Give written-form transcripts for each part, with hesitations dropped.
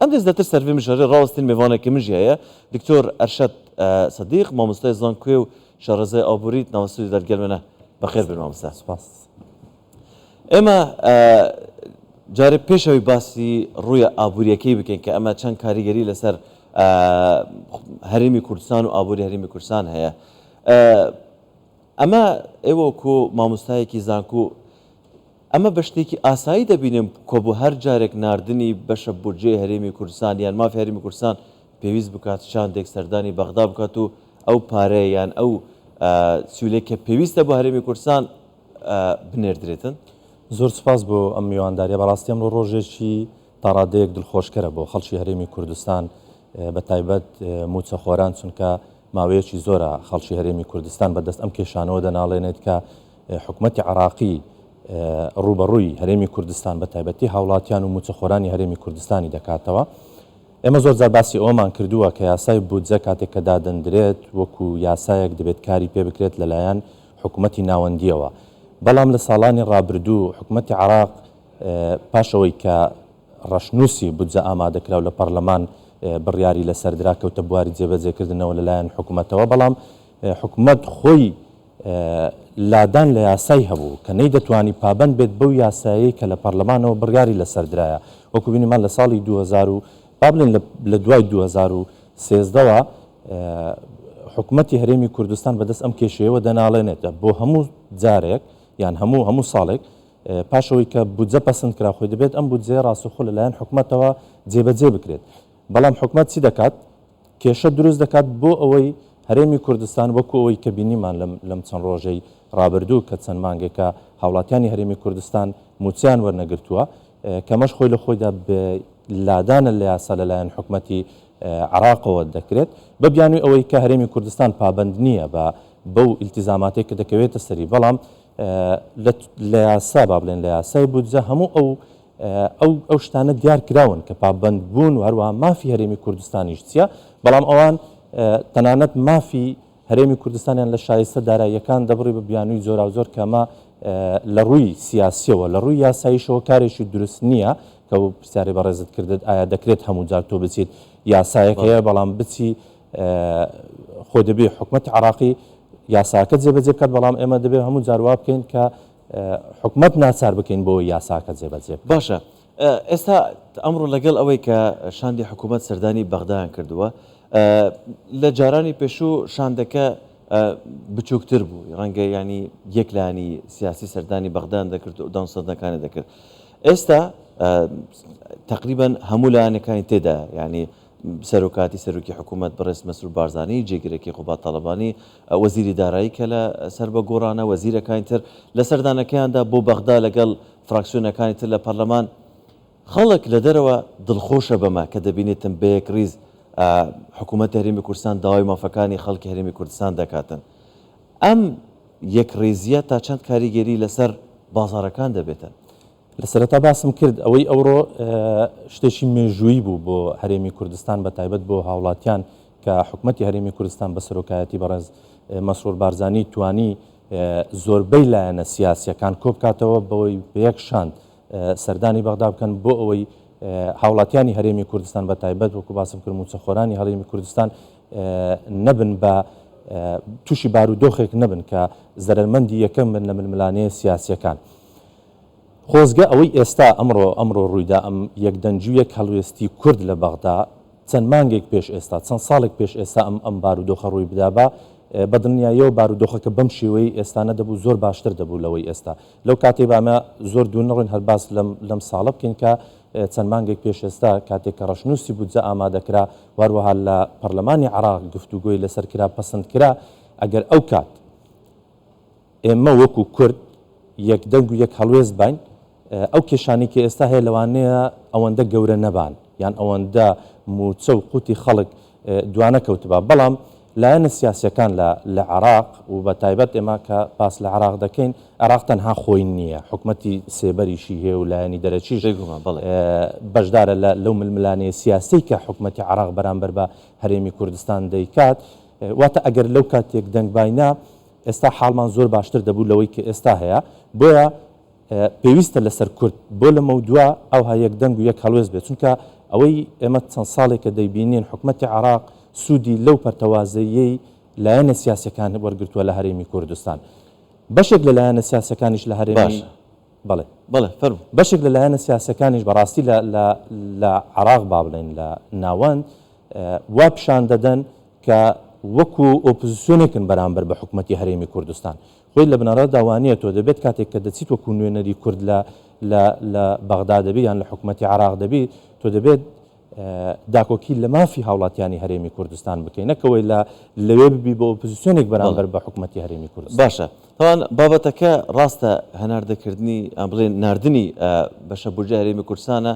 ام دەست سەروی مژارە ڕاستین میوانێکی مژی هەیە دکتۆر ئەرشەد سەدیق مامۆستای زانکوێ و شارەزای ئابووریت ناوەسوودی دەرگەلمێنە بەخێر بن مامۆستا. سپاس. ئێمە جارێ پێشەوەی باسی ڕوویە ئابووریەکەی بکەین کە ئەمە چەند کاریگەری لەسەر هەرێمی کوردستان و ئابووری هەرێمی کوردستان هەیە. ئەمە ئێوە وەکو مامۆستایەکی زانکۆ ئەمە بە شتێکی ئاسایی دەبینم کۆ بۆ هەر جارێک ناردنی بەشە بودجێ هەرێمی کوردستان یان مافی هەرێمی کوردستان پێویست بکات شاندێک سەردانی بەغدا بکات و ئەو پارەیە یان ئەو سیولەی کە پێویستە بۆ هەرێمی کوردستان بنێردرێتن. زۆر سپاس بۆ ئەم میوانداریە بەڕاستی ئەمڕۆ ڕۆژێکی تاڕادەیەک دڵخۆشکەرە بۆ خەڵکی هەرێمی کوردستان بە تایبەت موچەخۆران چونکە ماوەیەکی زۆرە خەڵکی هەرێمی کوردستان بەدەست ئەم کێشانەوە دەناڵێنێت کە حکوومەتی عراقی ڕوبەڕووی هەرێمی کوردستان بە تایبەتی هاوڵاتیان و موچەخۆرانی هەرێمی کوردستانی دەکاتەوە. ئێمە زۆر جار باسی ئەومان کردووە کە یاسای بودجە کاتێک کە دادەنرێت وەکو یاسایەک دەبێت کاری پێ بکرێت لەلایەن حکوومەتی ناوەندیەوە. بەڵام لە ساڵانی ڕابردوو حکوومەتی عراق پاشەوەی کە ڕەشنووسی بودجە ئامادەکرا و لە پەرلەمان بڕیاری لەسەردرا کەوتە بواری جێبەجێکردنەوە لەلایەن حکوومەتەوە بەڵام حکوومەت خۆی لادان لە یاسای هەبوو کە نەی دەتوانی پابند بێت بەو یاسایی کە لە پەرلەمانەوە بڕیاری لەسەردرایە وەکو بینیمان لە ساڵی 2000 و بابلێن لە دوای 2013ەوە حکوومەتی هەرێمی کوردستان بەدەست ئەم کێشەیەوە دەناڵێنێتە بۆ هەموو جارێک یان هەموو ساڵێک پاشەوەی کە بودجە پەسەند کرا خۆی دەبێت ئەم بودجێ ڕاستەوخۆ لەلایەن حکوومەتەوە جێبەجێ بکرێت. بەڵام حکوومەت چی دەکات؟ کێشە دروست دەکات بۆ ئەوەی هەرێمی کوردستان وەکو ئەوەی کە بینیمان لەم چەند ڕۆژەی ڕابردوو کە چەند مانگێکە هاوڵاتیانی هەرێمی کوردستان موچیان وەرنەگرتووە کەمەش خۆی لە خۆیدا لادانە لە یاسا لەلایەن حکوومەتی عراقەوە دەکرێت بە بیانووی ئەوەی کە هەرێمی کوردستان پابند نییە بەو ئیلتیزاماتێک کە دەکەوێتە سەری بەڵام لە یاسا با بڵێن لە یاسای بودجە هەموو ئەو شتانە دیار کراون کە پابند بوون و هەروەها مافی هەرێمی کوردستانیش چیە بەڵام ئەوان تەنانەت مافی هەرێمی کوردستانیان لە شایستە داراییەکان دەبڕی بە بیانووی زۆر و زۆر کەمە لە ڕووی سیاسیەوە لە ڕووی یاساییشەوە کارێکی دروست نییە کە پرسیاری بەڕێزت کردت ئایا دەکرێت هەموو جار تۆ بچیت یاسایەک هەیە بەڵام بچی خۆ دەبێ حکوومەتی عراقی یاساکە جێبەجێ بکات بەڵام ئێمە دەبێت هەموو جاروا بکەین کە حکوومەت ناچار بکەین بۆ یاساکە جێبەجێ باشە. ئێستا ئەمڕۆ لەگەڵ ئەوەی کە شاندی حکوومەت سەردانی بەغدایان کردووە لە جارانی پێشوو شاندەکە بچووکتر بوو ڕەنگە ینی یەکلانی سیاسی سەردانی بەغدایان دەکرد و داوسەردەکانی دەکرد. ئێستا تقریبان هەموو لایەنەکانی تێدا ینی سەرۆکاتی سەرۆکی حکوومەت بەڕێز مەسرور بارزانی جێگیرێکی قوبات تەڵەبانی وەزیری دارایی کە لە سەر بە گۆڕانە وەزیرەکانی تر لە سەردانەکەیاندا بۆ بەغدا لەگەڵ فراکسیۆنەکانی تر لە پەرلەمان خەڵک لە دەرەوە دڵخۆشە بەمە کە دەبینێتن بەیەک ڕیز حکوومەت هەرێمی کوردستان داوای مافەکانی خەڵکی هەرێمی کوردستان دەکاتن. ئەم یەکڕێزیە تا چەند کاریگەری لەسەر بازارەکان دەبێتە. لە سەرەتا باسم کرد ئەوەی ئەوڕۆ شتێکی مێژووی بوو بۆ هەرێمی کوردستان بە تایبەت بۆ هاوڵاتیان کە حکوومەتی هەرێمی کوردستان بە سەرۆکایەتی بەڕێز مەسرور بارزانی توانی زۆربەی لایەنە سیاسیەکان کۆ بکاتەوە بەوەی بەیەک شاند سەردانی بەغدا بکەن بۆ ئەوەی هاوڵاتیانی هەرێمی کوردستان بە تایبەت وەکو باسم کرد موچەخۆرانی هەرێمی کوردستان نەبن بە تووشی بارودۆخێک نەبن کە زەرمەندی یەکەم بن لە ململانەیە سیاسیەکان. خۆزگە ئەوەی ئێستا ئەمڕۆ ڕوویدا ئەم یەکدەنجوویەک هەڵوێستی کورد لە بەغدا چەند مانگێک پێش ئێستا چەند ساڵێک پێش ئێستا ئەم بارودۆخە ڕووی بدا بە دڵنیاییەوە بارودۆخەکە بەم شێوەی ئێستانە دەبوو زۆر باشتر دەبوو لەوەی ئێستا لەو کاتێ بامە زۆر دوو نەڕۆین هەرباس لەم ساڵە بکەین کە چەند مانگێک پێش ئێستا کاتێک کە ڕەشنووسی بودجە ئامادەکرا وەروەها لە پەرلەمانی عراق گفتوگۆی لەسەر کرا پەسەند کرا ئەگەر ئەو کات ئێمە وەکو کورد یەکدەنگ و یەک هەڵوێز باین ئەو کێشانی کە ئێستا هەیە لەوانەیە ئەوەندە گەورە نەبان یان ئەوەندە موچە و قوتی خەڵک دوانە کەوتبا بەڵام لایەنە سیاسیەکان لە عراق و بە تایبەت ئێمە کە باس لە عراق دەکەین عراق تەنها خۆی نییە حکوومەتی سێبەریشی هەیە و لایەنی دەرەچیش بەشدارە لەو ململانەیە سیاسی کە حکوومەتی عراق بەرامبەر بە هەرێمی کوردستان دەیکات واتە ئەگەر لەو کاتێک دەنگباینا ئێستا حاڵمان زۆر باشتر دەبوو لەوەی کە ئێستا هەیە بۆیە پێویستە لەسەر کورد بۆ لە مەودووە ئەو ها یەکدەنگ و یەک هەڵوێز بێت چونکە ئەوەی ئێمە چەند ساڵێک کە دەیبینین حکوومەتی عراق سوودی لەو پەرتەوازەیەی لایەنە سیاسەکان وەرگرتووە لە هەرێمی کوردستان بەشێک لە لایەنە سیاسەکانیش لە هەرێمی بەڵێ فەرموو بەشێک لە لایەنە سیاسەکانیش بەڕاستی لە عراق با بڵێن لە ناوەند وا پیشان دەدەن کە وەکو ئۆپۆزیسیۆنێکن بەرامبەر بە حکوومەتی هەرێمی کوردستان خۆی لە بنەڕەت داوانیە تۆ دەبێت کاتێک کە دەچیت وەکو نوێنەری کورد لە بەغدا دەبی یان لە حکوومەتی عراق دەبی تۆ دەبێت داکۆکی لە مافی هاوڵاتیانی هەرێمی کوردستان بکەین نەکەوەی لەوێ ببی بە ئۆپۆزیسیۆنێک بەرامبەر بە حکوومەتی هەرێمی کوردستان باشە تاوان بابەتەکە ڕاستە هەناردەکردنی بڵێن ناردنی بەشە بودجە هەرێمی کوردستانە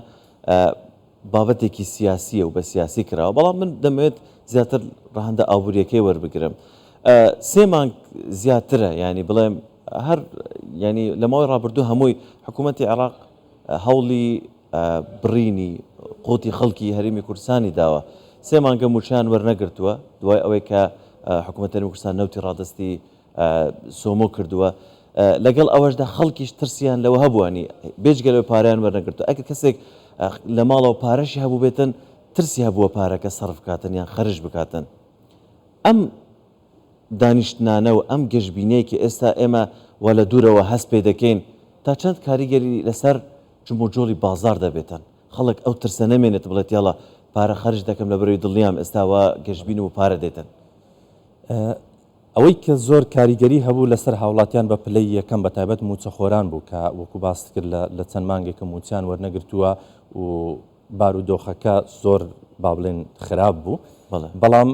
بابەتێکی سیاسیە و بە سیاسی کراوە بەڵام من دەمەوێت زیاتر ڕەهەندە ئابوووریەکەی وەربگرم 3 مانگ زیاترە ینی بڵێم هەر ینی لە ماوەی ڕابردوو هەمووی حکوومەتی عراق هەوڵی بڕینی قوتی خەڵکی هەرێمی کوردستانی داوە 3 مانگە موچیان وەرنەگرتووە دوای ئەوەی کە حکوومەت هەرێمی کوردستان نەوتی ڕادستی سۆمۆ کردووە لەگەڵ ئەوەشدا خەڵکیش ترسیان لەوە هەبووانی بێجگەلەوەی پاریان وەرنەگرتووە ئەگەر کەسێک لە ماڵەوە پارەشی هەبوو بێتن ترسی هەبووە پارەکە سەرف بکاتن یان خەرج بکاتن ئەم دانیشتنانە و ئەم گەشتبینەیەکی ئێستا ئێمە وە لە دوورەوە هەست پێ دەکەین تا چەند کاریگەری لەسەر جمۆجۆڵی بازار دەبێتن خەڵک ئەو ترسە نەمێنێت بڵێت یاڵە پارە خەرج دەکەم لە بەرەوەی دڵنیام ئێستاوە گەشتبین و پارە دێتن ئەوەی کە زۆر کاریگەری هەبوو لەسەر هاوڵاتیان بە پلەی یەکەم بە تایبەت موچەخۆران بوو کە وەکو باس کرد لە چەند مانگێکە موچیان وەرنەگرتووە و بارودۆخەکە زۆر با بڵێن خراپ بوو بەڵام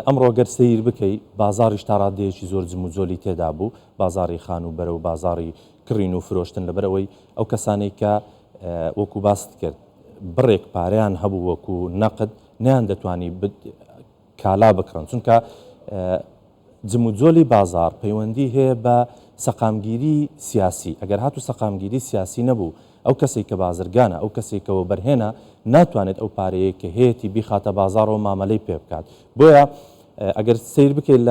ئەمڕۆ گەر سەیر بکەی بازاڕیش تا ڕادەیەکی زۆر جموجۆلی تێدا بوو بازاڕی خان و بەرە و بازاڕی کڕین و فرۆشتن لەبەرەوەی ئەو کەسانەی کە وەکو باست کرد بڕێک پاریان هەبوو وەکو نەقد نیان دەتوانی کالا بکڕن چونکە جموجۆلی بازار پەیوەندی هەیە بە سەقامگیری سیاسی ئەگەر هاتو سەقامگیری سیاسی نەبوو ئەو کەسێک کە بازرگانە ئەو کەسێکەوە بەرهێنا ناتوانێت ئەو پارەیە کە هەیەی بیخاتە بازارەوە مامەلەی پێ بکات بۆیە ئەگەر سیر بکەیت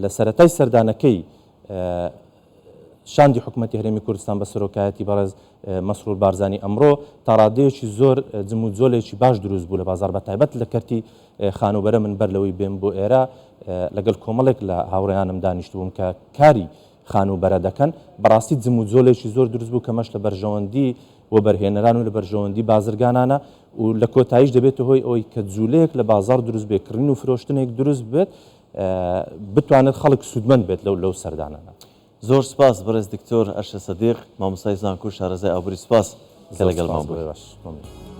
لە سەرەتای سەردانەکەی شاندی حکوومەتی هەرێمی کوردستان بە سەرۆکایەتی بەڕێز مەسرور بارزانی ئەمڕۆ تا ڕادەیەکی زۆر جموجۆلێکی باش دروست بوو لە بازار بە تایبەت لە کەرتی خانوبەرە من بەر لەوەی بێم بۆ ئێرە لەگەڵ کۆمەڵێک لە هاوڕێیانم دانیشتبووم کە کاری خانوبەرە دەکەن بەڕاستی جموجۆلێکی زۆر دروست بوو کە مەش لە بەرژەوەندی و بەرهێنەران و لە بەرژەوەندی بازرگانانە و لە کۆتاییش دەبێتە هۆی ئەوەی کە جوولەیەک لە بازار دروست بێ کڕین و فرۆشتنێک دروست بێت بتوانێت خەڵک سوودمەند بێت لەو سەردانانە زۆر سپاس بەڕێز دکتۆر ئەرشە سەدیق مامۆستای زانکۆ شارەزای ئابووری سپاس کە لەگەڵمان بووی.